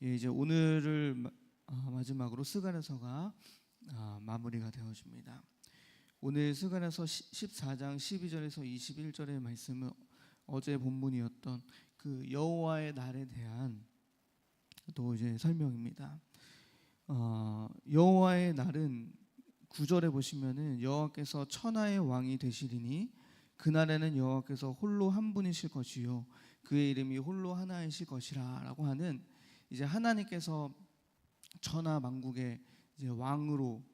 예, 이제 오늘을 마지막으로 스가랴서가 마무리가 되어집니다. 오늘 스가랴서 14장 12절에서 21절의 말씀은 어제 본문이었던 그 여호와의 날에 대한 또 이제 설명입니다. 여호와의 날은 9절에 보시면은 여호와께서 천하의 왕이 되시리니 그날에는 여호와께서 홀로 한 분이실 것이요 그의 이름이 홀로 하나이실 것이라라고 하는 이제 하나님께서 천하 만국의 이제 왕으로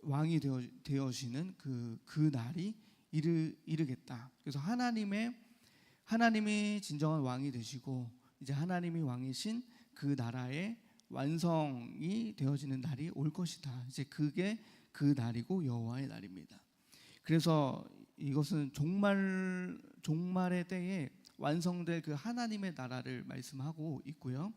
왕이 되어지는 그 날이 이르겠다. 그래서 하나님이 진정한 왕이 되시고 이제 하나님이 왕이신 그 나라의 완성이 되어지는 날이 올 것이다. 이제 그게 그 날이고 여호와의 날입니다. 그래서 이것은 종말의 때에 완성될 그 하나님의 나라를 말씀하고 있고요.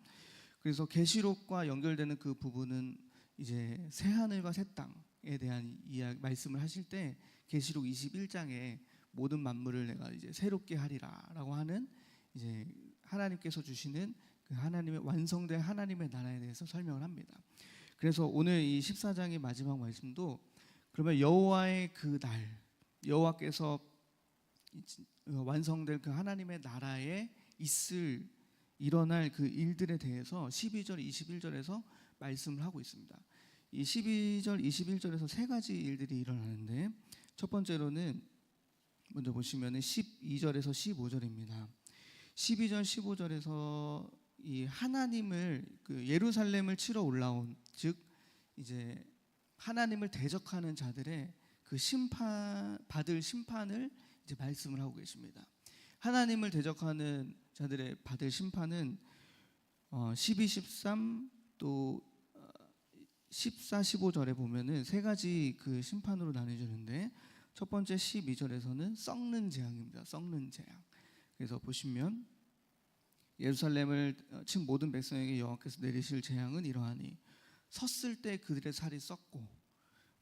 그래서 계시록과 연결되는 그 부분은 이제 새 하늘과 새 땅에 대한 말씀을 하실 때 계시록 21장에 모든 만물을 내가 이제 새롭게 하리라라고 하는 이제 하나님께서 주시는 그 하나님의 완성된 하나님의 나라에 대해서 설명을 합니다. 그래서 오늘 이 14장의 마지막 말씀도 그러면 여호와의 그 날, 여호와께서 완성될 그 하나님의 나라에 일어날 그 일들에 대해서 12절, 21절에서 말씀을 하고 있습니다. 이 12절, 21절에서 세 가지 일들이 일어나는데 첫 번째로는 먼저 보시면은 12절에서 15절입니다. 12절, 15절에서 이 하나님을 그 예루살렘을 치러 올라온 즉 이제 하나님을 대적하는 자들의 그 받을 심판을 이제 말씀을 하고 계십니다. 하나님을 대적하는 자들의 받을 심판은 12, 13 또 14, 15절에 보면은 세 가지 그 심판으로 나뉘어지는데 첫 번째 12절에서는 썩는 재앙입니다. 썩는 재앙. 그래서 보시면 예루살렘을 친 모든 백성에게 여호와께서 내리실 재앙은 이러하니 섰을 때 그들의 살이 썩고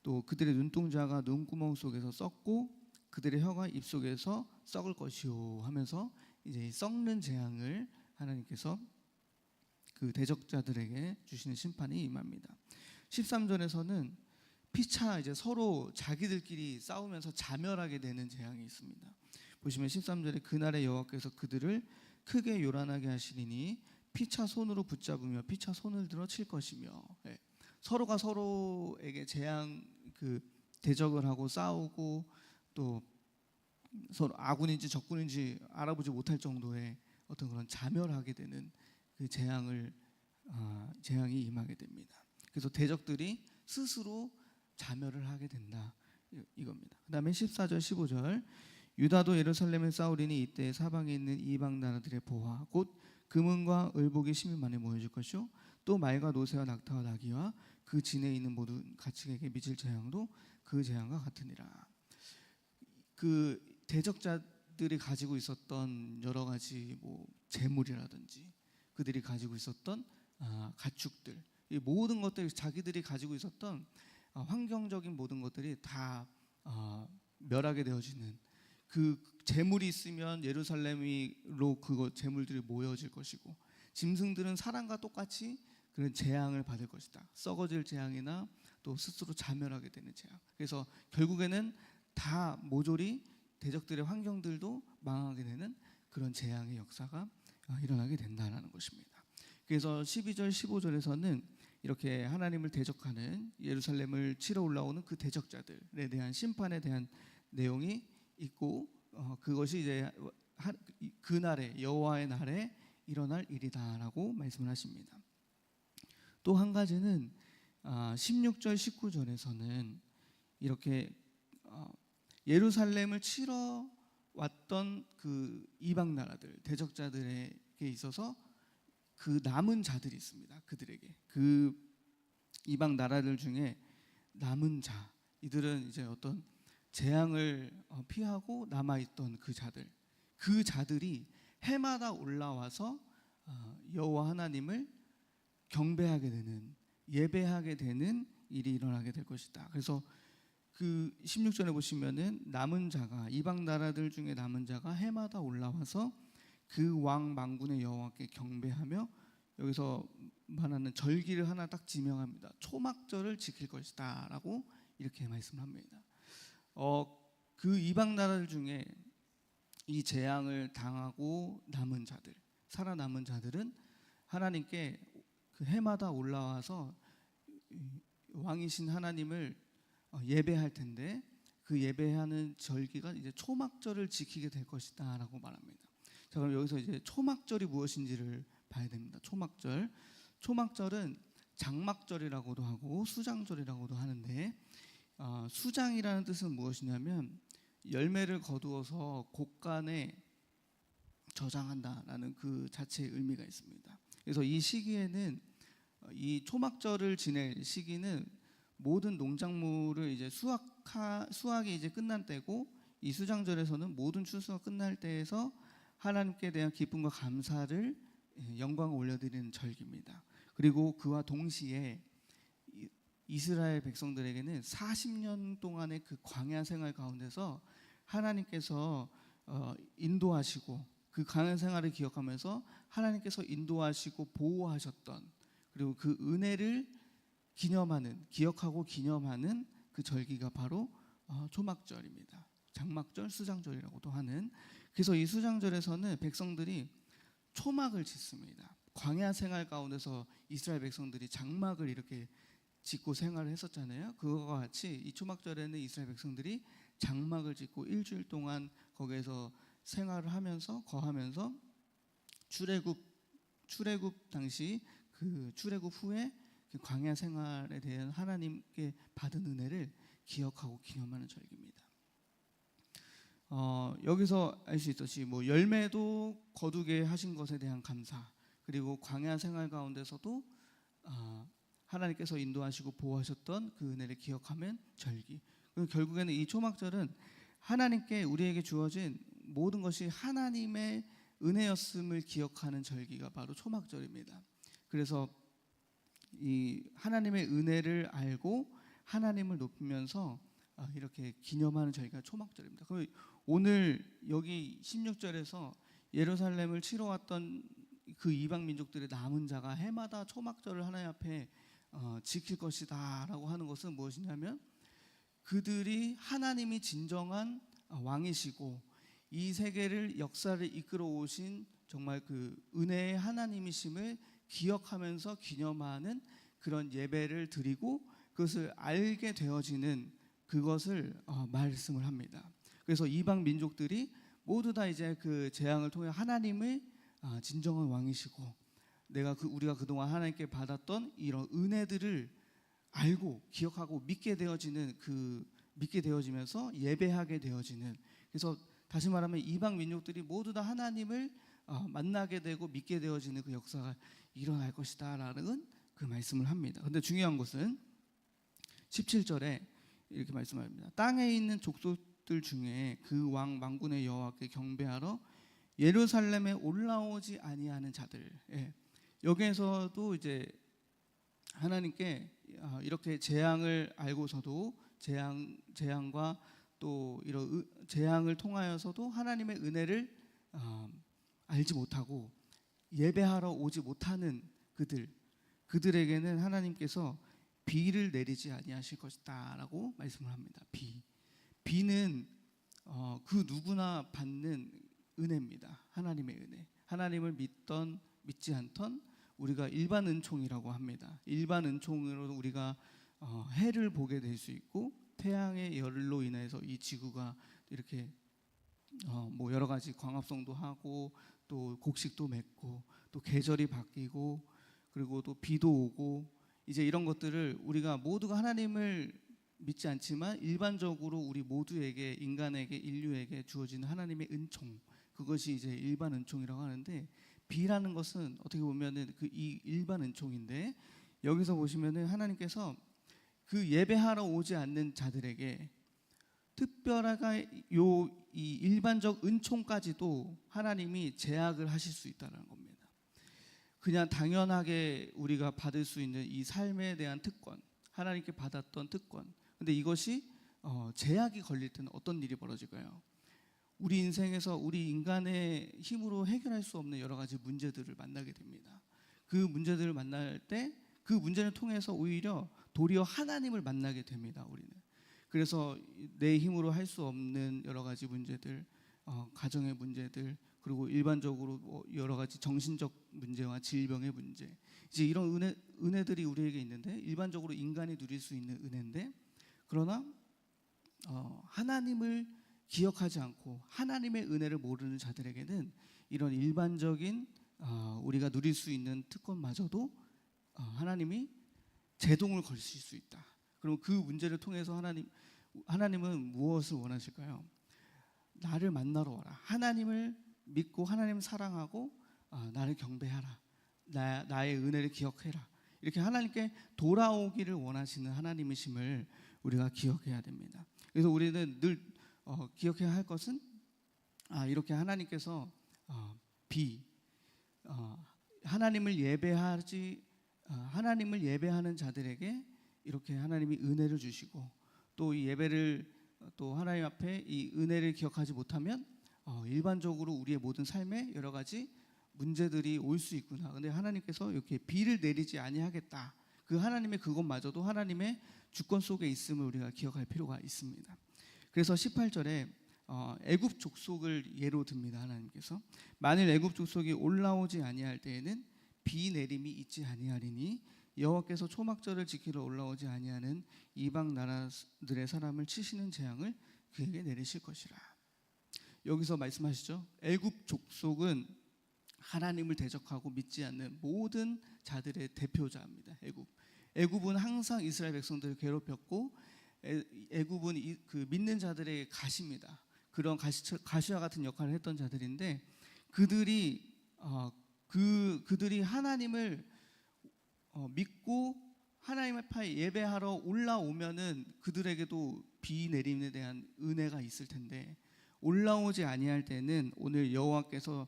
또 그들의 눈동자가 눈구멍 속에서 썩고 그들의 혀가 입 속에서 썩을 것이요 하면서 이제 썩는 재앙을 하나님께서 그 대적자들에게 주시는 심판이 임합니다. 13절에서는 피차 이제 서로 자기들끼리 싸우면서 자멸하게 되는 재앙이 있습니다. 보시면 13절에 그날에 여호와께서 그들을 크게 요란하게 하시리니 피차 손으로 붙잡으며 피차 손을 들어 칠 것이며 서로가 서로에게 그 대적을 하고 싸우고 또 서로 아군인지 적군인지 알아보지 못할 정도의 어떤 그런 자멸하게 되는 그 재앙이 임하게 됩니다. 그래서 대적들이 스스로 자멸을 하게 된다 이겁니다. 그 다음에 14절 15절 유다도 예루살렘에 싸우리니 이때 사방에 있는 이방 나라들의 보화 곧 금은과 을복이 심히 많이 모여질 것이요 또 말과 노새와 낙타와 나귀와 그 진에 있는 모든 가축에게 미칠 재앙도 그 재앙과 같으니라. 그 대적자들이 가지고 있었던 여러 가지 뭐 재물이라든지 그들이 가지고 있었던 가축들 이 모든 것들이 자기들이 가지고 있었던 환경적인 모든 것들이 다 멸하게 되어지는 그 재물이 있으면 예루살렘으로 그 재물들이 모여질 것이고 짐승들은 사람과 똑같이 그런 재앙을 받을 것이다. 썩어질 재앙이나 또 스스로 자멸하게 되는 재앙. 그래서 결국에는 다 모조리 대적들의 환경들도 망하게 되는 그런 재앙의 역사가 일어나게 된다는 것입니다. 그래서 12절 15절에서는 이렇게 하나님을 대적하는 예루살렘을 치러 올라오는 그 대적자들에 대한 심판에 대한 내용이 있고 그것이 이제 그날에 여호와의 날에 일어날 일이다라고 말씀을 하십니다. 또 한 가지는 16절 19절에서는 이렇게 예루살렘을 치러 왔던 그 이방 나라들 대적자들에게 있어서 그 남은 자들이 있습니다. 그들에게 그 이방 나라들 중에 남은 자 이들은 이제 어떤 재앙을 피하고 남아있던 그 자들이 해마다 올라와서 여호와 하나님을 경배하게 되는 예배하게 되는 일이 일어나게 될 것이다. 그래서 그 16절에 보시면은 남은 자가 이방 나라들 중에 남은 자가 해마다 올라와서 그 왕 만군의 여호와께 경배하며 여기서 말하는 절기를 하나 딱 지명합니다. 초막절을 지킬 것이다라고 이렇게 말씀합니다. 그 이방 나라들 중에 이 재앙을 당하고 남은 자들, 살아남은 자들은 하나님께 그 해마다 올라와서 왕이신 하나님을 예배할 텐데 그 예배하는 절기가 이제 초막절을 지키게 될 것이다라고 말합니다. 자, 그럼 여기서 이제 초막절이 무엇인지를 봐야 됩니다. 초막절은 장막절이라고도 하고 수장절이라고도 하는데 수장이라는 뜻은 무엇이냐면 열매를 거두어서 곡간에 저장한다라는 그 자체의 의미가 있습니다. 그래서 이 시기에는 이 초막절을 지낼 시기는 모든 농작물을 이제 수확이 이제 끝난 때고, 이 수장절에서는 모든 추수가 끝날 때에서 하나님께 대한 기쁨과 감사를 영광을 올려드리는 절기입니다. 그리고 그와 동시에 이스라엘 백성들에게는 40년 동안의 그 광야 생활 가운데서 하나님께서 인도하시고 그 광야 생활을 기억하면서 하나님께서 인도하시고 보호하셨던, 그리고 그 은혜를 기억하고 기념하는 그 절기가 바로 초막절입니다. 장막절, 수장절이라고도 하는. 그래서 이 수장절에서는 백성들이 초막을 짓습니다. 광야 생활 가운데서 이스라엘 백성들이 장막을 이렇게 짓고 생활을 했었잖아요. 그거와 같이 이 초막절에는 이스라엘 백성들이 장막을 짓고 일주일 동안 거기에서 생활을 하면서 거하면서 출애굽 당시 그 출애굽 후에 그 광야 생활에 대한 하나님께 받은 은혜를 기억하고 기념하는 절기입니다. 여기서 알 수 있듯이 열매도 거두게 하신 것에 대한 감사, 그리고 광야 생활 가운데서도 하나님께서 인도하시고 보호하셨던 그 은혜를 기억하면 절기. 결국에는 이 초막절은 하나님께 우리에게 주어진 모든 것이 하나님의 은혜였음을 기억하는 절기가 바로 초막절입니다. 그래서 이 하나님의 은혜를 알고 하나님을 높이면서 이렇게 기념하는 절기가 초막절입니다. 오늘 여기 16절에서 예루살렘을 치러 왔던 그 이방 민족들의 남은 자가 해마다 초막절을 하나님 앞에 지킬 것이다 라고 하는 것은 무엇이냐면, 그들이 하나님이 진정한 왕이시고 이 세계를 역사를 이끌어 오신 정말 그 은혜의 하나님이심을 기억하면서 기념하는 그런 예배를 드리고 그것을 알게 되어지는 그것을 말씀을 합니다. 그래서 이방 민족들이 모두 다 이제 그 재앙을 통해 하나님을 진정한 왕이시고 우리가 그동안 하나님께 받았던 이런 은혜들을 알고 기억하고 믿게 되어지면서 예배하게 되어지는, 그래서 다시 말하면 이방 민족들이 모두 다 하나님을 만나게 되고 믿게 되어지는 그 역사가 일어날 것이다라는 그 말씀을 합니다. 그런데 중요한 것은 17절에 이렇게 말씀합니다. 땅에 있는 족속들 중에 그 왕 만군의 여호와께 경배하러 예루살렘에 올라오지 아니하는 자들. 여기에서도 이제 하나님께 이렇게 재앙을 알고서도 재앙과 또 이런 재앙을 통하여서도 하나님의 은혜를 알지 못하고 예배하러 오지 못하는 그들에게는 하나님께서 비를 내리지 아니하실 것이다라고 말씀을 합니다. 비는 그 누구나 받는 은혜입니다. 하나님의 은혜. 하나님을 믿던 믿지 않던 우리가 일반 은총이라고 합니다. 일반 은총으로 우리가 해를 보게 될 수 있고, 태양의 열로 인해서 이 지구가 이렇게 여러 가지 광합성도 하고 또 곡식도 맺고 또 계절이 바뀌고 그리고 또 비도 오고, 이제 이런 것들을 우리가 모두가 하나님을 믿지 않지만 일반적으로 우리 모두에게, 인간에게, 인류에게 주어지는 하나님의 은총, 그것이 이제 일반 은총이라고 하는데, 비라는 것은 어떻게 보면은 이 일반 은총인데, 여기서 보시면은 하나님께서 그 예배하러 오지 않는 자들에게 특별하게 이 일반적 은총까지도 하나님이 제약을 하실 수 있다는 겁니다. 그냥 당연하게 우리가 받을 수 있는 이 삶에 대한 특권, 하나님께 받았던 특권. 근데 이것이 제약이 걸릴 때는 어떤 일이 벌어질까요? 우리 인생에서 우리 인간의 힘으로 해결할 수 없는 여러 가지 문제들을 만나게 됩니다. 그 문제들을 만날 때 그 문제를 통해서 오히려 도리어 하나님을 만나게 됩니다. 우리는. 그래서 내 힘으로 할 수 없는 여러 가지 문제들, 가정의 문제들, 그리고 일반적으로 여러 가지 정신적 문제와 질병의 문제, 이제 이런 은혜들이 우리에게 있는데, 일반적으로 인간이 누릴 수 있는 은혜인데, 그러나 하나님을 기억하지 않고 하나님의 은혜를 모르는 자들에게는 이런 일반적인 우리가 누릴 수 있는 특권마저도 하나님이 제동을 걸으실 수 있다. 그럼 그 문제를 통해서 하나님은 무엇을 원하실까요? 나를 만나러 와라. 하나님을 믿고 하나님 사랑하고 나를 경배하라. 나의 은혜를 기억해라. 이렇게 하나님께 돌아오기를 원하시는 하나님이심을 우리가 기억해야 됩니다. 그래서 우리는 늘 기억해야 할 것은 이렇게 하나님께서 하나님을 예배하는 자들에게 이렇게 하나님이 은혜를 주시고, 또 이 예배를 또 하나님 앞에 이 은혜를 기억하지 못하면 일반적으로 우리의 모든 삶에 여러 가지 문제들이 올 수 있구나. 근데 하나님께서 이렇게 비를 내리지 아니하겠다. 그 하나님의 그것마저도 하나님의 주권 속에 있음을 우리가 기억할 필요가 있습니다. 그래서 18절에 애굽 족속을 예로 듭니다. 하나님께서 만일 애굽 족속이 올라오지 아니할 때에는 비 내림이 있지 아니하리니 여호와께서 초막절을 지키러 올라오지 아니하는 이방 나라들의 사람을 치시는 재앙을 그에게 내리실 것이라. 여기서 말씀하시죠. 애굽 족속은 하나님을 대적하고 믿지 않는 모든 자들의 대표자입니다. 애굽은 항상 이스라엘 백성들을 괴롭혔고, 애굽은 그 믿는 자들의 가시입니다. 그런 가시와 같은 역할을 했던 자들인데, 그들이 하나님을 믿고 하나님 앞에 예배하러 올라오면은 그들에게도 비 내림에 대한 은혜가 있을 텐데, 올라오지 아니할 때는 오늘 여호와께서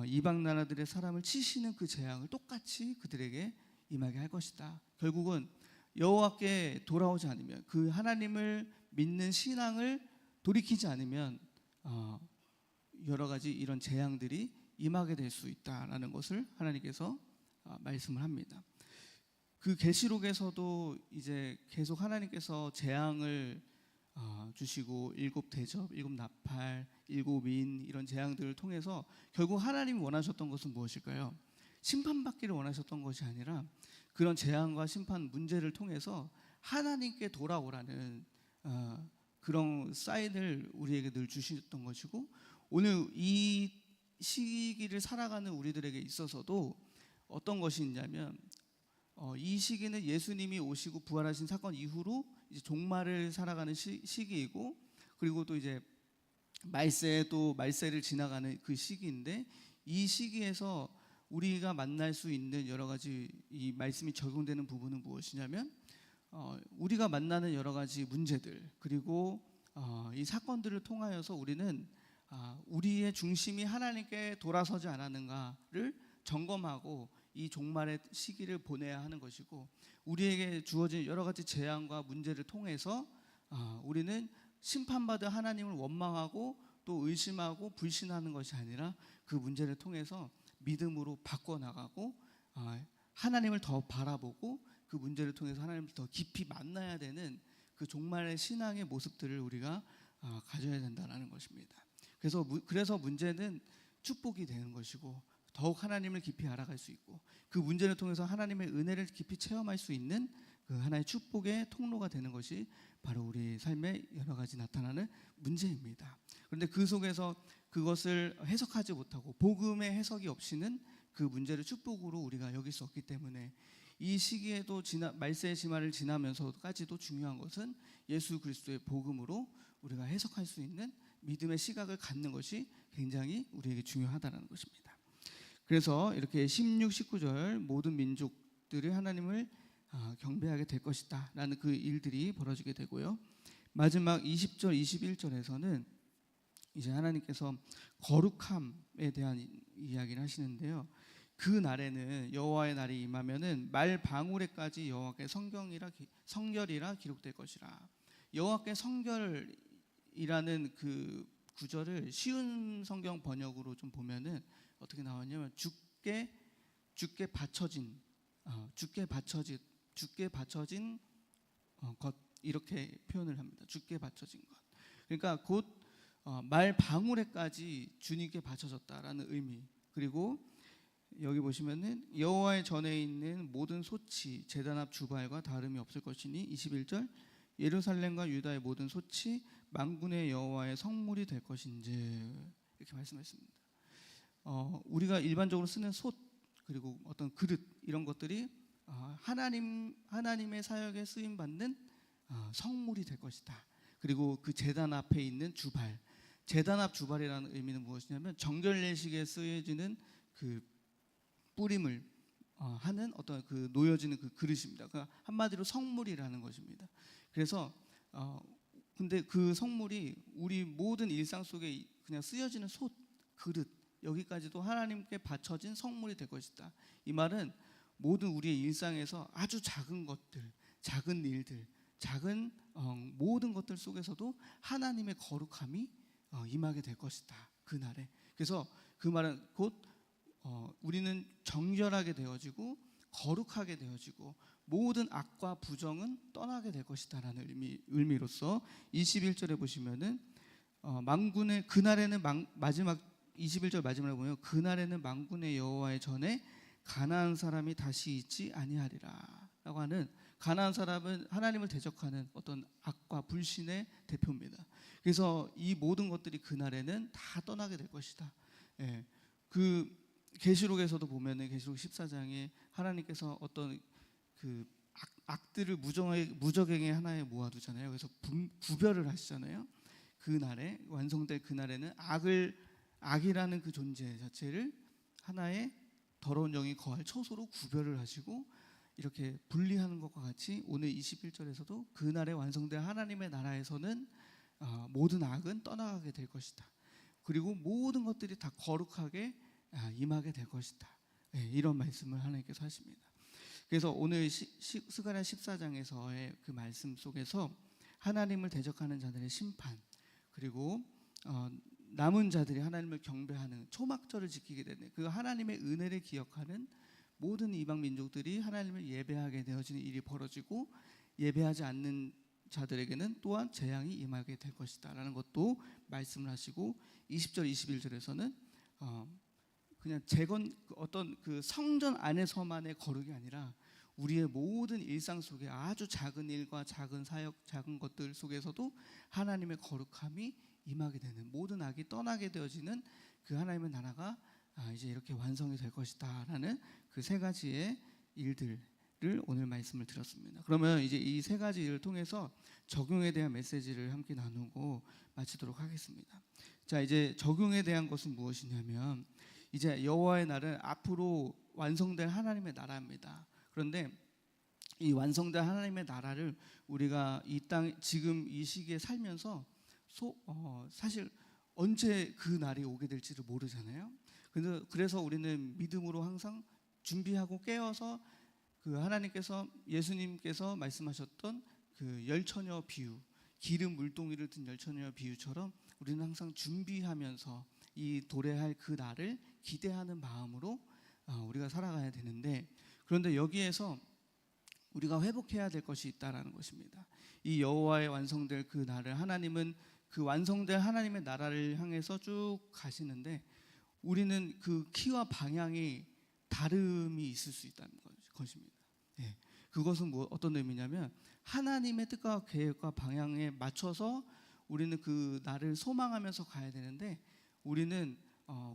이방 나라들의 사람을 치시는 그 재앙을 똑같이 그들에게 임하게 할 것이다. 결국은 여호와께 돌아오지 않으면, 그 하나님을 믿는 신앙을 돌이키지 않으면 여러 가지 이런 재앙들이 임하게 될 수 있다라는 것을 하나님께서 말씀을 합니다. 그 계시록에서도 이제 계속 하나님께서 재앙을 주시고, 일곱 대접, 일곱 나팔, 일곱 인, 이런 재앙들을 통해서 결국 하나님이 원하셨던 것은 무엇일까요? 심판받기를 원하셨던 것이 아니라 그런 재앙과 심판 문제를 통해서 하나님께 돌아오라는 그런 사인을 우리에게 늘 주셨던 것이고, 오늘 이 시기를 살아가는 우리들에게 있어서도 어떤 것이 있냐면, 이 시기는 예수님이 오시고 부활하신 사건 이후로 이제 종말을 살아가는 시기이고, 그리고 또 이제 말세를 지나가는 그 시기인데, 이 시기에서 우리가 만날 수 있는 여러 가지 이 말씀이 적용되는 부분은 무엇이냐면, 우리가 만나는 여러 가지 문제들, 그리고 이 사건들을 통하여서 우리는 우리의 중심이 하나님께 돌아서지 않았는가를 점검하고 이 종말의 시기를 보내야 하는 것이고, 우리에게 주어진 여러 가지 재앙과 문제를 통해서 우리는 심판받을 하나님을 원망하고 또 의심하고 불신하는 것이 아니라 그 문제를 통해서 믿음으로 바꿔나가고 하나님을 더 바라보고 그 문제를 통해서 하나님을 더 깊이 만나야 되는 그 종말의 신앙의 모습들을 우리가 가져야 된다는 것입니다. 그래서 문제는 축복이 되는 것이고, 더욱 하나님을 깊이 알아갈 수 있고, 그 문제를 통해서 하나님의 은혜를 깊이 체험할 수 있는 그 하나의 축복의 통로가 되는 것이 바로 우리 삶에 여러 가지 나타나는 문제입니다. 그런데 그 속에서 그것을 해석하지 못하고 복음의 해석이 없이는 그 문제를 축복으로 우리가 여길 수 없기 때문에, 이 시기에도 말세의 심화를 지나면서까지도 중요한 것은 예수 그리스도의 복음으로 우리가 해석할 수 있는 믿음의 시각을 갖는 것이 굉장히 우리에게 중요하다는 것입니다. 그래서 이렇게 16, 19절 모든 민족들이 하나님을 경배하게 될 것이다 라는 그 일들이 벌어지게 되고요. 마지막 20절, 21절에서는 이제 하나님께서 거룩함에 대한 이야기를 하시는데요. 그 날에는, 여호와의 날이 임하면은 말 방울에까지 여호와께 성결이라 기록될 것이라. 여호와께 성결이라는 그 구절을 쉬운 성경 번역으로 좀 보면은 어떻게 나왔냐면, 주께 바쳐진 것, 이렇게 표현을 합니다. 주께 바쳐진 것. 그러니까 곧 말 방울에까지 주님께 바쳐졌다라는 의미. 그리고 여기 보시면은 여호와의 전에 있는 모든 소치 제단 앞 주발과 다름이 없을 것이니 21절 예루살렘과 유다의 모든 소치 만군의 여호와의 성물이 될 것인지 이렇게 말씀했습니다. 우리가 일반적으로 쓰는 솥 그리고 어떤 그릇 이런 것들이 하나님의 사역에 쓰임 받는 성물이 될 것이다. 그리고 그 제단 앞에 있는 주발, 제단 앞 주발이라는 의미는 무엇이냐면 정결 예식에 쓰여지는 그 뿌림을 하는 어떤 그 놓여지는 그 그릇입니다. 그러니까 한마디로 성물이라는 것입니다. 그래서 근데 그 성물이 우리 모든 일상 속에 그냥 쓰여지는 솥, 그릇 여기까지도 하나님께 바쳐진 성물이 될 것이다. 이 말은 모든 우리의 일상에서 아주 작은 것들, 작은 일들, 작은 모든 것들 속에서도 하나님의 거룩함이 임하게 될 것이다. 그날에. 그래서 그 말은 곧 우리는 정결하게 되어지고 거룩하게 되어지고 모든 악과 부정은 떠나게 될 것이다라는 의미로서 21절에 보시면은 만군의 그날에는 마지막 21절 마지막에 보면 그날에는 만군의 여호와의 전에 가나안 사람이 다시 있지 아니하리라라고 하는 가나안 사람은 하나님을 대적하는 어떤 악과 불신의 대표입니다. 그래서 이 모든 것들이 그날에는 다 떠나게 될 것이다. 예, 그 계시록에서도 보면은 계시록 14장에 하나님께서 어떤 그 악들을 무적행의 하나에 모아두잖아요. 그래서 구별을 하시잖아요. 그날에 완성될 그날에는 악이라는 그 존재 자체를 하나의 더러운 영이 거할 처소로 구별을 하시고 이렇게 분리하는 것과 같이 오늘 21절에서도 그날에 완성될 하나님의 나라에서는 모든 악은 떠나가게 될 것이다. 그리고 모든 것들이 다 거룩하게 임하게 될 것이다. 이런 말씀을 하나님께서 하십니다. 그래서 오늘 스가랴 14장에서의 그 말씀 속에서 하나님을 대적하는 자들의 심판 그리고 남은 자들이 하나님을 경배하는 초막절을 지키게 되는 그 하나님의 은혜를 기억하는 모든 이방 민족들이 하나님을 예배하게 되어지는 일이 벌어지고 예배하지 않는 자들에게는 또한 재앙이 임하게 될 것이다 라는 것도 말씀을 하시고 20절 21절에서는 그냥 어떤 그 성전 안에서만의 거룩이 아니라 우리의 모든 일상 속에 아주 작은 일과 작은 사역 작은 것들 속에서도 하나님의 거룩함이 임하게 되는 모든 악이 떠나게 되어지는 그 하나님의 나라가 이제 이렇게 완성이 될 것이다 라는 그 세 가지의 일들을 오늘 말씀을 드렸습니다. 그러면 이제 이 세 가지 일을 통해서 적용에 대한 메시지를 함께 나누고 마치도록 하겠습니다. 자, 이제 적용에 대한 것은 무엇이냐면 이제 여호와의 날은 앞으로 완성될 하나님의 나라입니다. 그런데 이 완성된 하나님의 나라를 우리가 이 땅 지금 이 시기에 살면서 사실 언제 그 날이 오게 될지를 모르잖아요. 그래서 우리는 믿음으로 항상 준비하고 깨어서 그 하나님께서 예수님께서 말씀하셨던 그 열처녀 비유, 기름 물동이를 든 열처녀 비유처럼 우리는 항상 준비하면서 이 도래할 그 날을 기대하는 마음으로 우리가 살아가야 되는데 그런데 여기에서 우리가 회복해야 될 것이 있다라는 것입니다. 이 여호와의 완성될 그 날을 하나님은 그 완성될 하나님의 나라를 향해서 쭉 가시는데 우리는 그 키와 방향이 다름이 있을 수 있다는 것입니다. 예. 그것은 어떤 의미냐면 하나님의 뜻과 계획과 방향에 맞춰서 우리는 그 날을 소망하면서 가야 되는데 우리는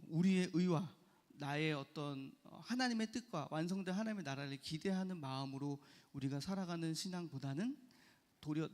우리의 의와 나의 어떤 하나님의 뜻과 완성된 하나님의 나라를 기대하는 마음으로 우리가 살아가는 신앙보다는 도리어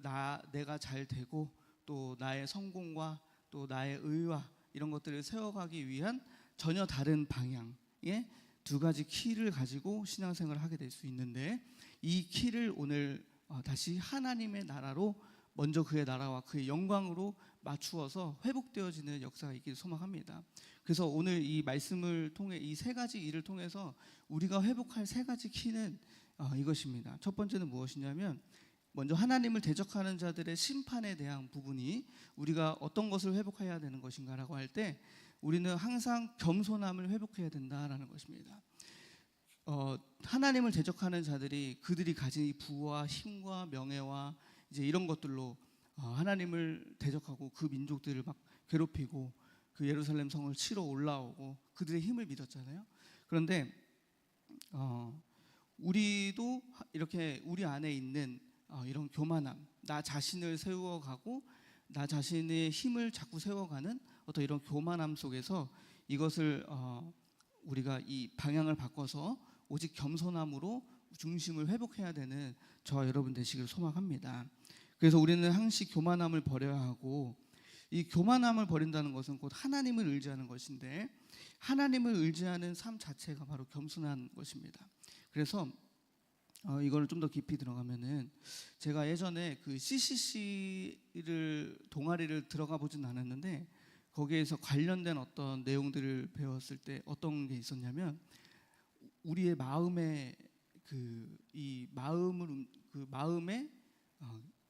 내가 잘 되고 또 나의 성공과 또 나의 의와 이런 것들을 세워가기 위한 전혀 다른 방향의 두 가지 키를 가지고 신앙생활을 하게 될 수 있는데 이 키를 오늘 다시 하나님의 나라로 먼저 그의 나라와 그의 영광으로 맞추어서 회복되어지는 역사가 있기를 소망합니다. 그래서 오늘 이 말씀을 통해 이 세 가지 일을 통해서 우리가 회복할 세 가지 키는 이것입니다. 첫 번째는 무엇이냐면 먼저 하나님을 대적하는 자들의 심판에 대한 부분이 우리가 어떤 것을 회복해야 되는 것인가라고 할 때 우리는 항상 겸손함을 회복해야 된다라는 것입니다. 하나님을 대적하는 자들이 그들이 가진 이 부와 힘과 명예와 이제 이런 것들로 하나님을 대적하고 그 민족들을 막 괴롭히고 그 예루살렘 성을 치러 올라오고 그들의 힘을 믿었잖아요. 그런데 우리도 이렇게 우리 안에 있는 이런 교만함, 나 자신을 세워가고 나 자신의 힘을 자꾸 세워가는 어떤 이런 교만함 속에서 이것을 우리가 이 방향을 바꿔서 오직 겸손함으로 중심을 회복해야 되는 저와 여러분 되시길 소망합니다. 그래서 우리는 항시 교만함을 버려야 하고, 이 교만함을 버린다는 것은 곧 하나님을 의지하는 것인데, 하나님을 의지하는 삶 자체가 바로 겸손한 것입니다. 그래서 이거를 좀 더 깊이 들어가면은, 제가 예전에 그 CCC를 동아리를 들어가 보진 않았는데 거기에서 관련된 어떤 내용들을 배웠을 때 어떤 게 있었냐면, 우리의 마음의 이 마음의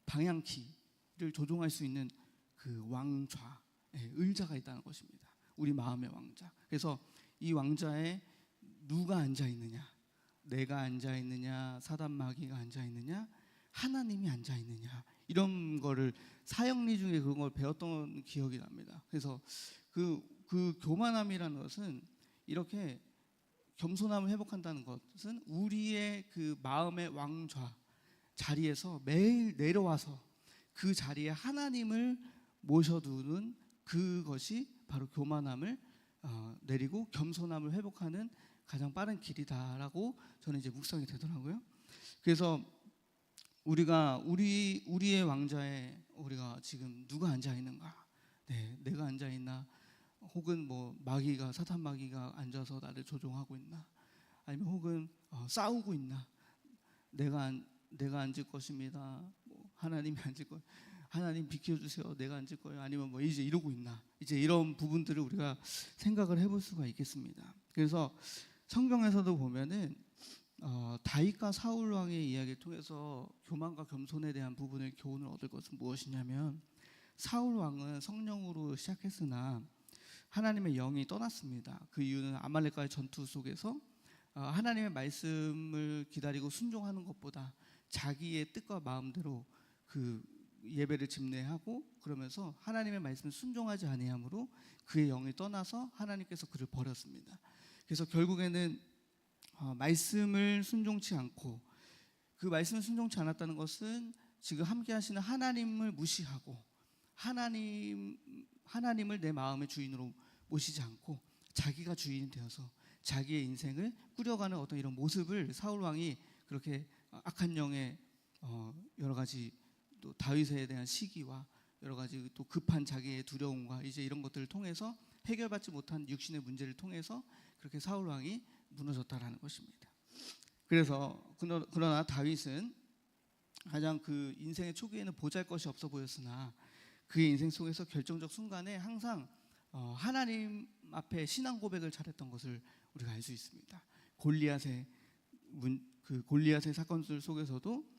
방향키를 조종할 수 있는 그 왕좌, 의자가 있다는 것입니다. 우리 마음의 왕자. 그래서 이 왕좌에 누가 앉아 있느냐, 내가 앉아 있느냐, 사단 마귀가 앉아 있느냐, 하나님이 앉아 있느냐, 이런 거를 사형리 중에 그런 걸 배웠던 기억이 납니다. 그래서 그 교만함이라는 것은, 이렇게 겸손함을 회복한다는 것은 우리의 그 마음의 왕좌 자리에서 매일 내려와서 그 자리에 하나님을 모셔두는, 그것이 바로 교만함을 내리고 겸손함을 회복하는 가장 빠른 길이다라고 저는 이제 묵상이 되더라고요. 그래서 우리의 왕좌에 우리가 지금 누가 앉아 있는가? 내가 앉아 있나? 혹은 뭐 사탄 마귀가 앉아서 나를 조종하고 있나? 아니면 혹은 싸우고 있나? 내가 앉을 것입니다. 하나님이 앉을 거, 하나님 비켜주세요. 내가 앉을 거예요. 아니면 뭐 이제 이러고 있나? 이제 이런 부분들을 우리가 생각을 해볼 수가 있겠습니다. 그래서 성경에서도 보면은 다윗과 사울 왕의 이야기를 통해서 교만과 겸손에 대한 부분을 교훈을 얻을 것은 무엇이냐면, 사울 왕은 성령으로 시작했으나 하나님의 영이 떠났습니다. 그 이유는 아말렉과의 전투 속에서 하나님의 말씀을 기다리고 순종하는 것보다 자기의 뜻과 마음대로 그 예배를 집례하고, 그러면서 하나님의 말씀을 순종하지 아니함으로 그의 영이 떠나서 하나님께서 그를 버렸습니다. 그래서 결국에는 말씀을 순종치 않고, 그 말씀을 순종치 않았다는 것은 지금 함께 하시는 하나님을 무시하고, 하나님을 내 마음의 주인으로 모시지 않고 자기가 주인이 되어서 자기의 인생을 꾸려가는 어떤 이런 모습을 사울 왕이, 그렇게 악한 영의 여러 가지, 또 다윗에 대한 시기와 여러 가지 또 급한 자기의 두려움과 이제 이런 것들을 통해서 해결받지 못한 육신의 문제를 통해서 그렇게 사울 왕이 무너졌다라는 것입니다. 그래서 그러나 다윗은 가장 그 인생의 초기에는 보잘것이 없어 보였으나 그의 인생 속에서 결정적 순간에 항상 하나님 앞에 신앙 고백을 잘했던 것을 우리가 알 수 있습니다. 골리앗의 사건들 속에서도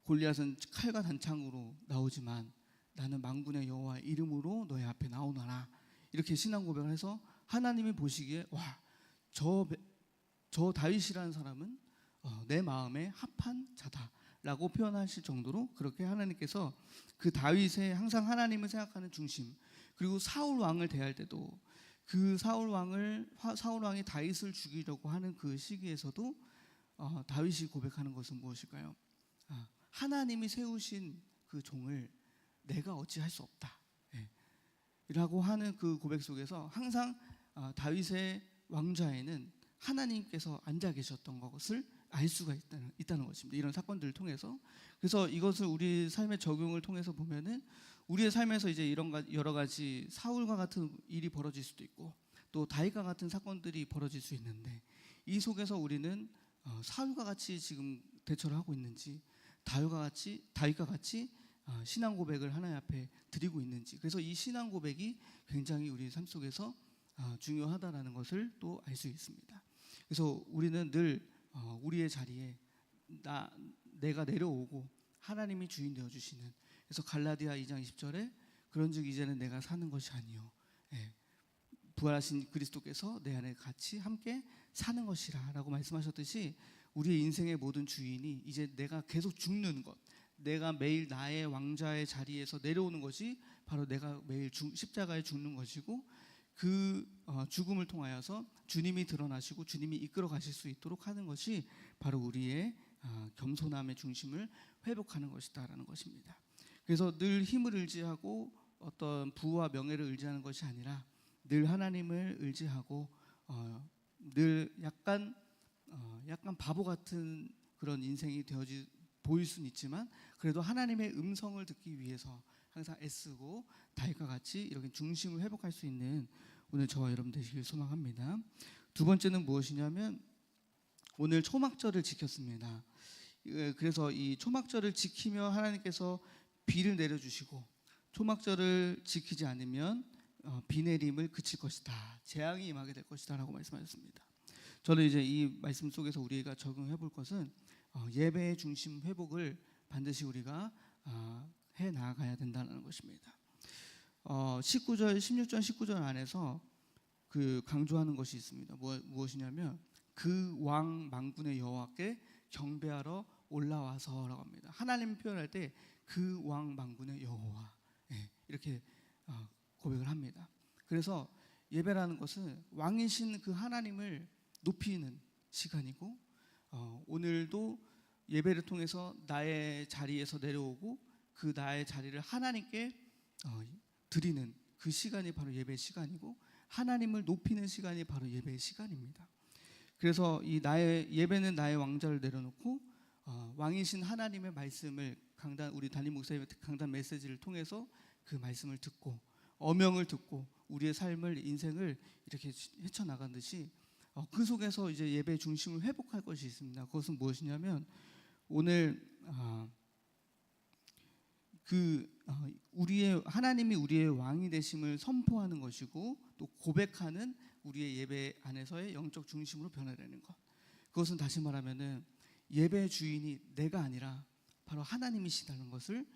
골리앗은 칼과 단창으로 나오지만 나는 만군의 여호와 이름으로 너의 앞에 나오노라, 이렇게 신앙 고백을 해서 하나님이 보시기에 저 다윗이라는 사람은 내 마음에 합한 자다라고 표현하실 정도로, 그렇게 하나님께서 그 다윗의 항상 하나님을 생각하는 중심, 그리고 사울 왕을 대할 때도 그 사울 왕이 다윗을 죽이려고 하는 그 시기에서도 다윗이 고백하는 것은 무엇일까요? 하나님이 세우신 그 종을 내가 어찌할 수 없다, 라고 하는 그 고백 속에서 항상 다윗의 왕좌에는 하나님께서 앉아 계셨던 것을 알 수가 있다는 것입니다. 이런 사건들을 통해서. 그래서 이것을 우리 삶의 적용을 통해서 보면은 우리의 삶에서 이제 이런 여러 가지 사울과 같은 일이 벌어질 수도 있고, 또 다윗과 같은 사건들이 벌어질 수 있는데, 이 속에서 우리는 사울과 같이 지금 대처를 하고 있는지, 다윗과 같이 신앙 고백을 하나님 앞에 드리고 있는지, 그래서 이 신앙 고백이 굉장히 우리 삶 속에서 중요하다라는 것을 또 알 수 있습니다. 그래서 우리는 늘 우리의 자리에 내가 내려오고 하나님이 주인 되어 주시는, 그래서 갈라디아 2장 20절에 그런즉 이제는 내가 사는 것이 아니요 부활하신 그리스도께서 내 안에 같이 함께 사는 것이라라고 말씀하셨듯이 우리의 인생의 모든 주인이 이제 내가 계속 죽는 것, 내가 매일 나의 왕자의 자리에서 내려오는 것이 바로 내가 매일 십자가에 죽는 것이고 그 죽음을 통하여서 주님이 드러나시고 주님이 이끌어 가실 수 있도록 하는 것이 바로 우리의 겸손함의 중심을 회복하는 것이다라는 것입니다. 그래서 늘 힘을 의지하고 어떤 부와 명예를 의지하는 것이 아니라 늘 하나님을 의지하고 늘 약간 바보 같은 그런 인생이 되어지 보일 수는 있지만 그래도 하나님의 음성을 듣기 위해서 항상 애쓰고 다윗과 같이 이렇게 중심을 회복할 수 있는 오늘 저와 여러분 되시길 소망합니다. 두 번째는 무엇이냐면 오늘 초막절을 지켰습니다. 그래서 이 초막절을 지키며 하나님께서 비를 내려주시고 초막절을 지키지 않으면 비 내림을 그칠 것이다, 재앙이 임하게 될 것이다 라고 말씀하셨습니다. 저는 이제 이 말씀 속에서 우리가 적용해 볼 것은 예배의 중심 회복을 반드시 우리가 해 나가야 된다는 것입니다. 16절 19절 안에서 그 강조하는 것이 있습니다. 무엇이냐면 그 왕 만군의 여호와께 경배하러 올라와서라고 합니다. 하나님 표현할 때 그 왕 만군의 여호와 이렇게 고백을 합니다. 그래서 예배라는 것은 왕이신 그 하나님을 높이는 시간이고 오늘도 예배를 통해서 나의 자리에서 내려오고 그 나의 자리를 하나님께 드리는 그 시간이 바로 예배 시간이고 하나님을 높이는 시간이 바로 예배의 시간입니다. 그래서 이 나의 예배는 나의 왕자를 내려놓고 왕이신 하나님의 말씀을 우리 담임 목사님의 강단 메시지를 통해서 그 말씀을 듣고 어명을 듣고 우리의 삶을 인생을 이렇게 헤쳐나간 듯이 그 속에서 이제 예배의 중심을 회복할 것이 있습니다. 그것은 무엇이냐면 오늘 하나님이 우리의 왕이 되심을 선포하는 것이고 또 고백하는 우리의 예배 안에서의 영적 중심으로 변화되는 것. 그것은 다시 말하면은 예배의 주인이 내가 아니라 바로 하나님이시다는 것을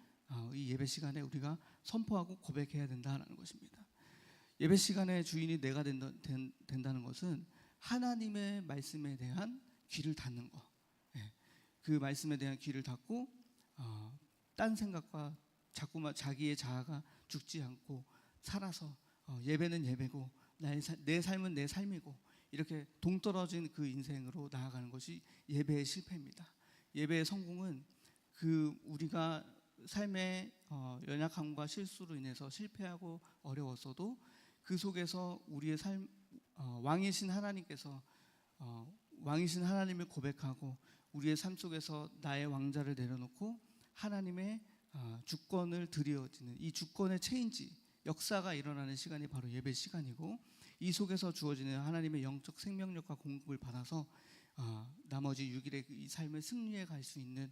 이 예배 시간에 우리가 선포하고 고백해야 된다는 것입니다. 예배 시간의 주인이 내가 된다는 것은 하나님의 말씀에 대한 귀를 닫는 것. 그 말씀에 대한 귀를 닫고 딴 생각과 자꾸만 자기의 자아가 죽지 않고 살아서 예배는 예배고 내 삶은 내 삶이고 이렇게 동떨어진 그 인생으로 나아가는 것이 예배의 실패입니다. 예배의 성공은 우리가 삶의 연약함과 실수로 인해서 실패하고 어려웠어도 그 속에서 우리의 삶 왕이신 하나님께서 왕이신 하나님을 고백하고 우리의 삶 속에서 나의 왕자를 내려놓고 하나님의 주권을 드려지는 이 주권의 체인지 역사가 일어나는 시간이 바로 예배 시간이고 이 속에서 주어지는 하나님의 영적 생명력과 공급을 받아서 나머지 6일의 이 삶을 승리해 갈 수 있는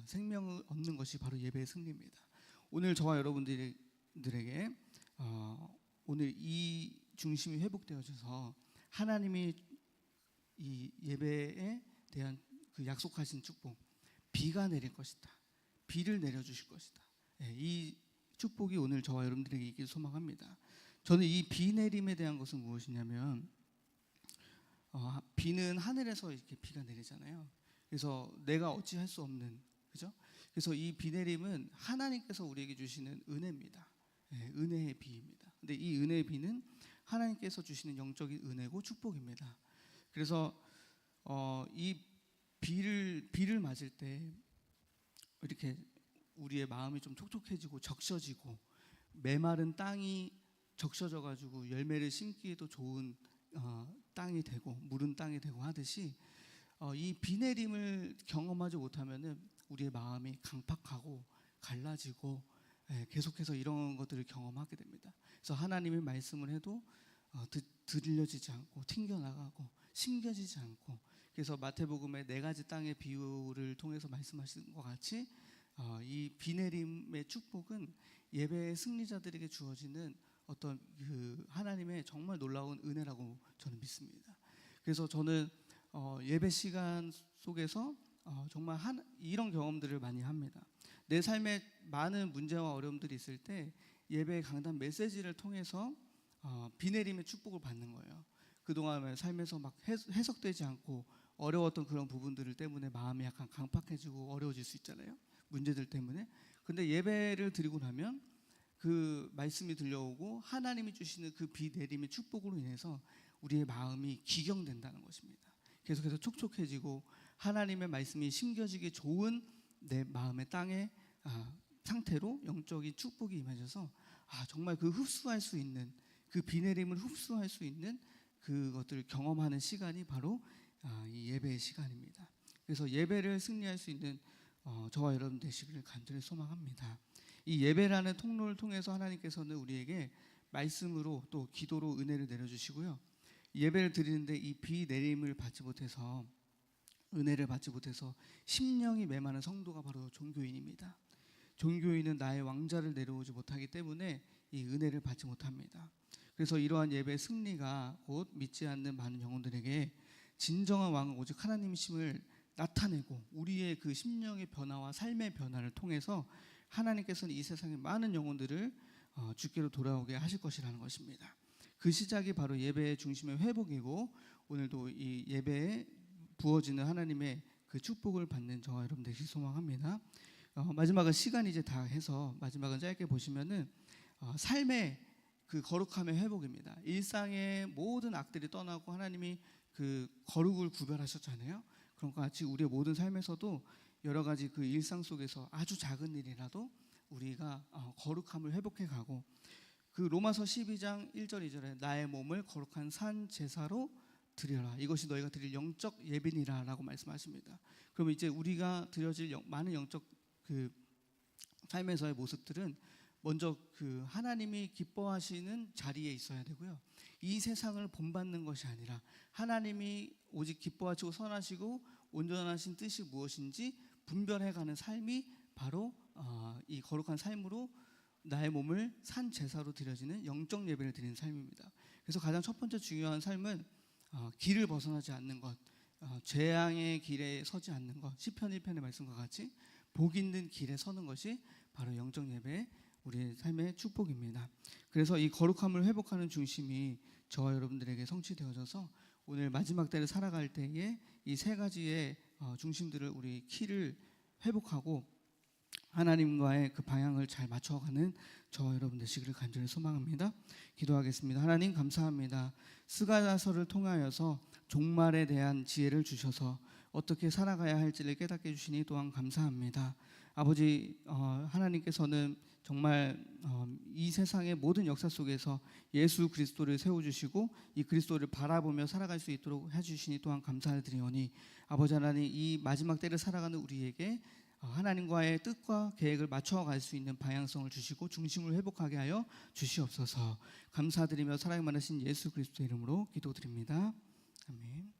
생명을 얻는 것이 바로 예배의 승리입니다. 오늘 저와 여러분들에게 오늘 이 중심이 회복되어져서 하나님이 이 예배에 대한 그 약속하신 축복, 비가 내릴 것이다, 비를 내려주실 것이다. 이 축복이 오늘 저와 여러분들에게 있길 소망합니다. 저는 이 비 내림에 대한 것은 무엇이냐면 비는 하늘에서 이렇게 비가 내리잖아요. 그래서 내가 어찌할 수 없는, 그죠? 그래서 이 비 내림은 하나님께서 우리에게 주시는 은혜입니다. 은혜의 비입니다. 근데 이 은혜의 비는 하나님께서 주시는 영적인 은혜고 축복입니다. 그래서 이 비를 맞을 때 이렇게 우리의 마음이 좀 촉촉해지고 적셔지고 메마른 땅이 적셔져 가지고 열매를 심기에도 좋은 땅이 되고 무른 땅이 되고 하듯이 이 비 내림을 경험하지 못하면은 우리의 마음이 강팍하고 갈라지고 계속해서 이런 것들을 경험하게 됩니다. 그래서 하나님의 말씀을 해도 들려지지 않고 튕겨나가고 심겨지지 않고, 그래서 마태복음의 4가지 땅의 비유를 통해서 말씀하신 것 같이 이 비 내림의 축복은 예배의 승리자들에게 주어지는 어떤 그 하나님의 정말 놀라운 은혜라고 저는 믿습니다. 그래서 저는 예배 시간 속에서 정말 이런 경험들을 많이 합니다. 내 삶에 많은 문제와 어려움들이 있을 때 예배의 강단 메시지를 통해서 비 내림의 축복을 받는 거예요. 그동안의 삶에서 막 해석되지 않고 어려웠던 그런 부분들 때문에 마음이 약간 강팍해지고 어려워질 수 있잖아요. 문제들 때문에. 근데 예배를 드리고 나면 그 말씀이 들려오고 하나님이 주시는 그 비 내림의 축복으로 인해서 우리의 마음이 기경된다는 것입니다. 계속해서 촉촉해지고 하나님의 말씀이 심겨지기 좋은 내 마음의 땅의 상태로 영적인 축복이 임하셔서 정말 그 흡수할 수 있는 그 비 내림을 흡수할 수 있는 그것들을 경험하는 시간이 바로 이 예배의 시간입니다. 그래서 예배를 승리할 수 있는 저와 여러분 되시기를 간절히 소망합니다. 이 예배라는 통로를 통해서 하나님께서는 우리에게 말씀으로 또 기도로 은혜를 내려주시고요. 예배를 드리는데 이 비 내림을 받지 못해서 은혜를 받지 못해서 심령이 메마른 성도가 바로 종교인입니다. 종교인은 나의 왕자를 내려오지 못하기 때문에 이 은혜를 받지 못합니다. 그래서 이러한 예배의 승리가 곧 믿지 않는 많은 영혼들에게 진정한 왕은 오직 하나님이심을 나타내고 우리의 그 심령의 변화와 삶의 변화를 통해서 하나님께서는 이 세상의 많은 영혼들을 주께로 돌아오게 하실 것이라는 것입니다. 그 시작이 바로 예배의 중심의 회복이고 오늘도 이 예배에 부어지는 하나님의 그 축복을 받는 저와 여러분 되시길 소망합니다. 마지막은 시간이 이제 다 해서 마지막은 짧게 보시면은 삶의 그 거룩함의 회복입니다. 일상의 모든 악들이 떠나고 하나님이 그 거룩을 구별하셨잖아요. 그런 것 같이 우리의 모든 삶에서도 여러 가지 그 일상 속에서 아주 작은 일이라도 우리가 거룩함을 회복해 가고 그 로마서 12장 1절 2절에 나의 몸을 거룩한 산 제사로 드려라. 이것이 너희가 드릴 영적 예배니라라고 말씀하십니다. 그러면 이제 우리가 드려질 많은 영적 그 삶에서의 모습들은 먼저 그 하나님이 기뻐하시는 자리에 있어야 되고요. 이 세상을 본받는 것이 아니라 하나님이 오직 기뻐하시고 선하시고 온전하신 뜻이 무엇인지 분별해가는 삶이 바로 이 거룩한 삶으로 나의 몸을 산 제사로 드려지는 영적 예배를 드리는 삶입니다. 그래서 가장 첫 번째 중요한 삶은 길을 벗어나지 않는 것, 재앙의 길에 서지 않는 것, 시편 1편의 말씀과 같이 복 있는 길에 서는 것이 바로 영적 예배의 우리의 삶의 축복입니다. 그래서 이 거룩함을 회복하는 중심이 저와 여러분들에게 성취되어져서 오늘 마지막 때를 살아갈 때에 이 세 가지의 중심들을 우리 키를 회복하고 하나님과의 그 방향을 잘 맞춰가는 저와 여러분 되시기를 간절히 소망합니다. 기도하겠습니다. 하나님 감사합니다. 스가랴서를 통하여서 종말에 대한 지혜를 주셔서 어떻게 살아가야 할지를 깨닫게 해주시니 또한 감사합니다. 아버지 하나님께서는 정말 이 세상의 모든 역사 속에서 예수 그리스도를 세워주시고 이 그리스도를 바라보며 살아갈 수 있도록 해주시니 또한 감사드리오니 아버지 하나님 이 마지막 때를 살아가는 우리에게 하나님과의 뜻과 계획을 맞춰갈 수 있는 방향성을 주시고 중심을 회복하게 하여 주시옵소서. 감사드리며 사랑이 많으신 예수 그리스도의 이름으로 기도드립니다. 아멘.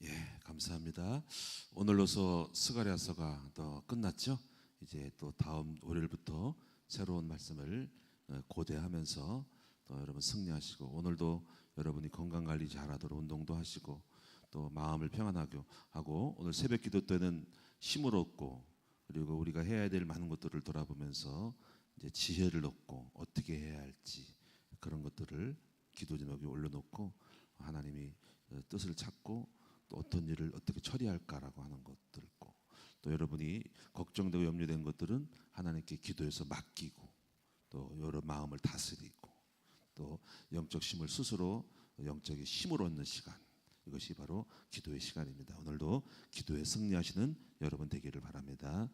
예, 감사합니다. 오늘로서 스가랴서가 또 끝났죠. 이제 또 다음 월요일부터 새로운 말씀을 고대하면서 또 여러분 승리하시고 오늘도 여러분이 건강 관리 잘하도록 운동도 하시고 또 마음을 평안하게 하고 오늘 새벽 기도 때는 힘을 얻고 그리고 우리가 해야 될 많은 것들을 돌아보면서 이제 지혜를 얻고 어떻게 해야 할지 그런 것들을 기도 제목에 올려놓고 하나님이 뜻을 찾고 또 어떤 일을 어떻게 처리할까라고 하는 것들 있고 또 여러분이 걱정되고 염려된 것들은 하나님께 기도해서 맡기고 또 여러 마음을 다스리고 또 영적 힘을 스스로 영적인 힘을 얻는 시간 이것이 바로 기도의 시간입니다. 오늘도 기도에 승리하시는 여러분 되기를 바랍니다.